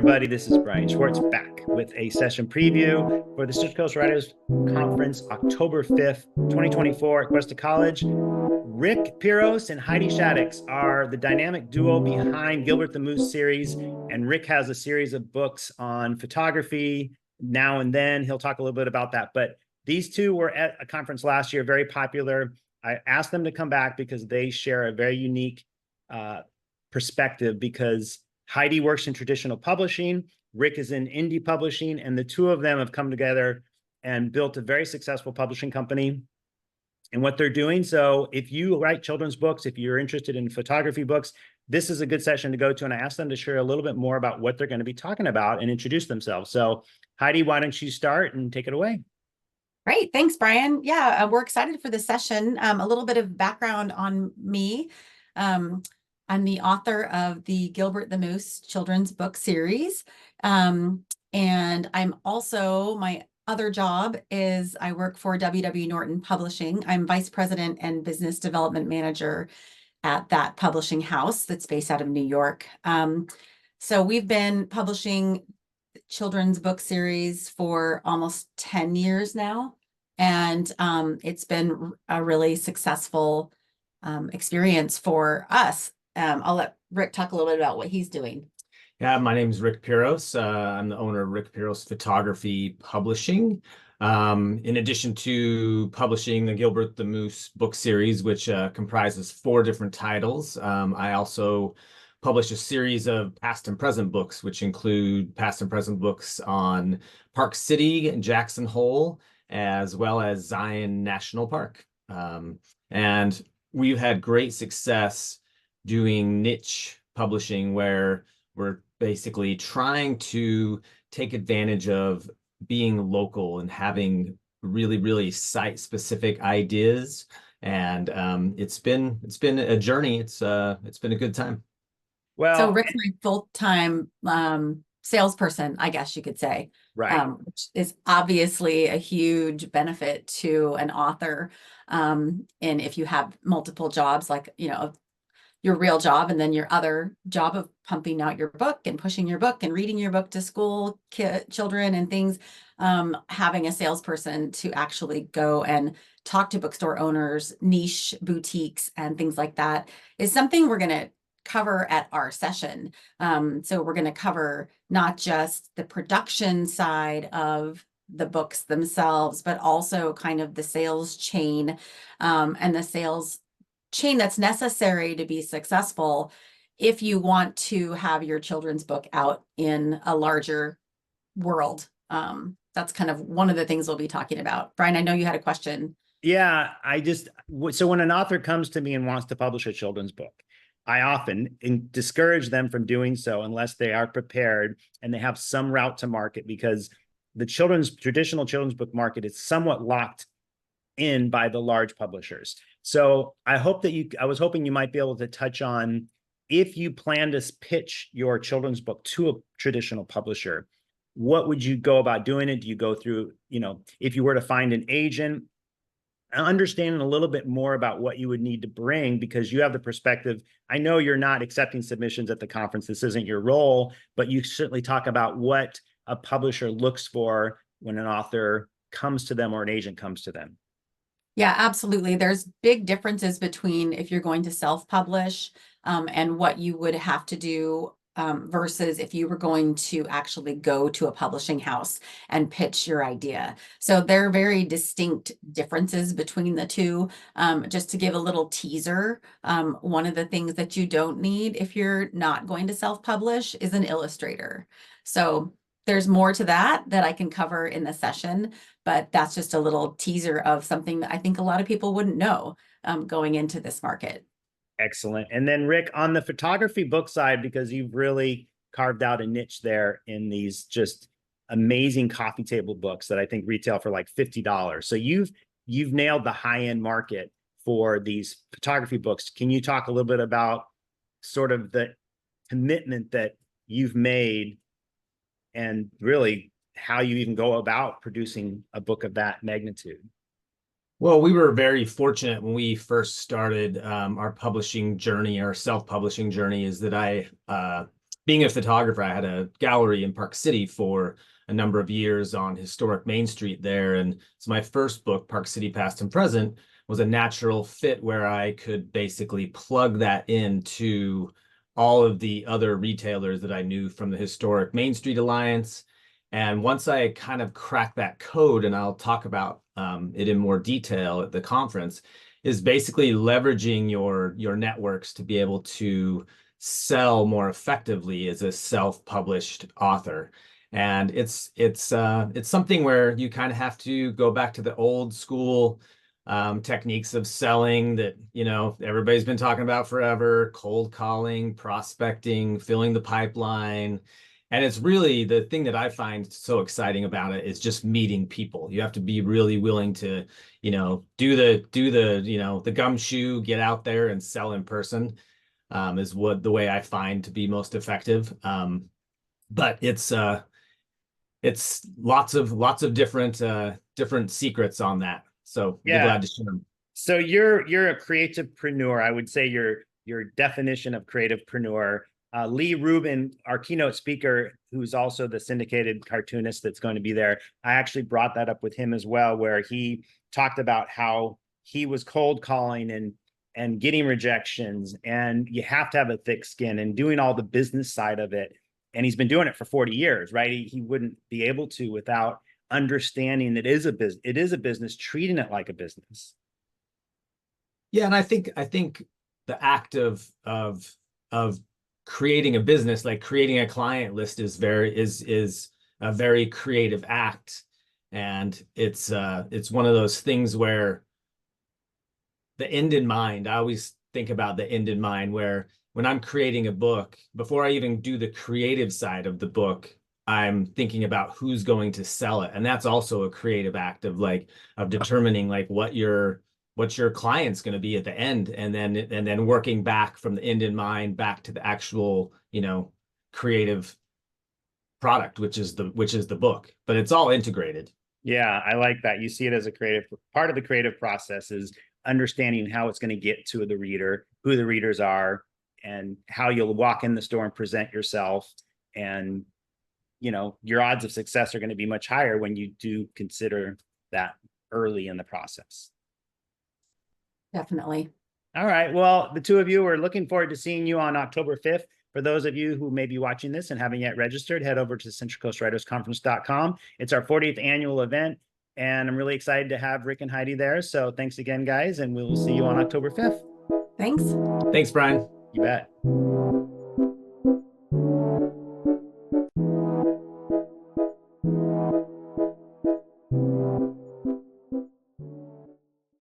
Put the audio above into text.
everybody. This is Brian Schwartz back with a session preview for the Central Coast Writers Conference, October 5th, 2024 at Cuesta College. Rick Pieros and Heidi Shadix are the dynamic duo behind Gilbert the Moose series, and Rick has a series of books on photography. Now and then he'll talk a little bit about that, but these two were at a conference last year, very popular. I asked them to come back because they share a very unique perspective, because Heidi works in traditional publishing, Rick is in indie publishing, and the two of them have come together and built a very successful publishing company and what they're doing. So if you write children's books, if you're interested in photography books, this is a good session to go to. And I asked them to share a little bit more about what they're going to be talking about and introduce themselves. So Heidi, why don't you start and take it away? Great. Thanks, Brian. Yeah, we're excited for this session. A little bit of background on me. I'm the author of the Gilbert the Moose children's book series. And I'm also, my other job is I work for W.W. Norton Publishing. I'm vice president and business development manager at that publishing house that's based out of New York. So we've been publishing children's book series for almost 10 years now. And it's been a really successful experience for us. I'll let Rick talk a little bit about what he's doing. Yeah, my name is Rick Pieros. I'm the owner of Rick Pieros Photography Publishing. In addition to publishing the Gilbert the Moose book series, which comprises 4 different titles, I also publish a series of past and present books, which include past and present books on Park City and Jackson Hole, as well as Zion National Park. And we've had great success doing niche publishing, where we're basically trying to take advantage of being local and having really site-specific ideas. And it's been a journey. It's been a good time. Well, so Rick's my full-time salesperson, I guess you could say, right. Which is obviously a huge benefit to an author. And if you have multiple jobs, like, you know, your real job and then your other job of pumping out your book and pushing your book and reading your book to school children and things, having a salesperson to actually go and talk to bookstore owners, niche boutiques and things like that is something we're going to cover at our session. So we're going to cover not just the production side of the books themselves, but also kind of the sales chain, and the sales chain that's necessary to be successful if you want to have your children's book out in a larger world. That's kind of one of the things we'll be talking about. Brian, I know you had a question. Yeah, so when an author comes to me and wants to publish a children's book, I often discourage them from doing so unless they are prepared and they have some route to market, because the traditional children's book market is somewhat locked in by the large publishers. So I was hoping you might be able to touch on, if you plan to pitch your children's book to a traditional publisher, what would you go about doing it? Do you go through, if you were to find an agent, understanding a little bit more about what you would need to bring, because you have the perspective. I know you're not accepting submissions at the conference. This isn't your role, but you certainly talk about what a publisher looks for when an author comes to them or an agent comes to them. Yeah, absolutely. There's big differences between if you're going to self-publish and what you would have to do versus if you were going to actually go to a publishing house and pitch your idea. So there are very distinct differences between the two. Just to give a little teaser, one of the things that you don't need if you're not going to self-publish is an illustrator. So there's more to that I can cover in the session, but that's just a little teaser of something that I think a lot of people wouldn't know going into this market. Excellent. And then Rick, on the photography book side, because you've really carved out a niche there in these just amazing coffee table books that I think retail for like $50. So you've nailed the high-end market for these photography books. Can you talk a little bit about sort of the commitment that you've made and really how you even go about producing a book of that magnitude? Well, we were very fortunate when we first started our publishing journey, our self-publishing journey, is that I being a photographer, I had a gallery in Park City for a number of years on historic Main Street there. And so my first book, Park City Past and Present, was a natural fit where I could basically plug that into all of the other retailers that I knew from the historic Main Street Alliance. And once I kind of cracked that code, and I'll talk about it in more detail at the conference, is basically leveraging your networks to be able to sell more effectively as a self-published author. And it's something where you kind of have to go back to the old school techniques of selling that, you know, everybody's been talking about forever: cold calling, prospecting, filling the pipeline. And it's really the thing that I find so exciting about it is just meeting people. You have to be really willing to, you know, do the you know, the gumshoe, get out there and sell in person, is what the way I find to be most effective. But it's lots of different secrets on that. So be glad to share them. So you're a creativepreneur. I would say your definition of creativepreneur. Lee Rubin, our keynote speaker, who's also the syndicated cartoonist that's going to be there, I actually brought that up with him as well, where he talked about how he was cold calling and getting rejections, and you have to have a thick skin and doing all the business side of it. And he's been doing it for 40 years, right? He wouldn't be able to without understanding it is a business, treating it like a business. Yeah, and I think the act of creating a business, like creating a client list, is a very creative act. And it's one of those things where the end in mind, I always think about the end in mind, where when I'm creating a book, before I even do the creative side of the book, I'm thinking about who's going to sell it. And that's also a creative act of determining like what your client's going to be at the end, and then working back from the end in mind back to the actual, you know, creative product, which is the book. But it's all integrated. Yeah, I like that. You see it as a creative part of the creative process is understanding how it's going to get to the reader, who the readers are, and how you'll walk in the store and present yourself. And, you know, your odds of success are going to be much higher when you do consider that early in the process. Definitely. All right. Well, the two of you, are looking forward to seeing you on October 5th. For those of you who may be watching this and haven't yet registered, head over to centralcoastwritersconference.com. It's our 40th annual event, and I'm really excited to have Rick and Heidi there. So thanks again, guys, and we will see you on October 5th. Thanks. Thanks, Brian. You bet.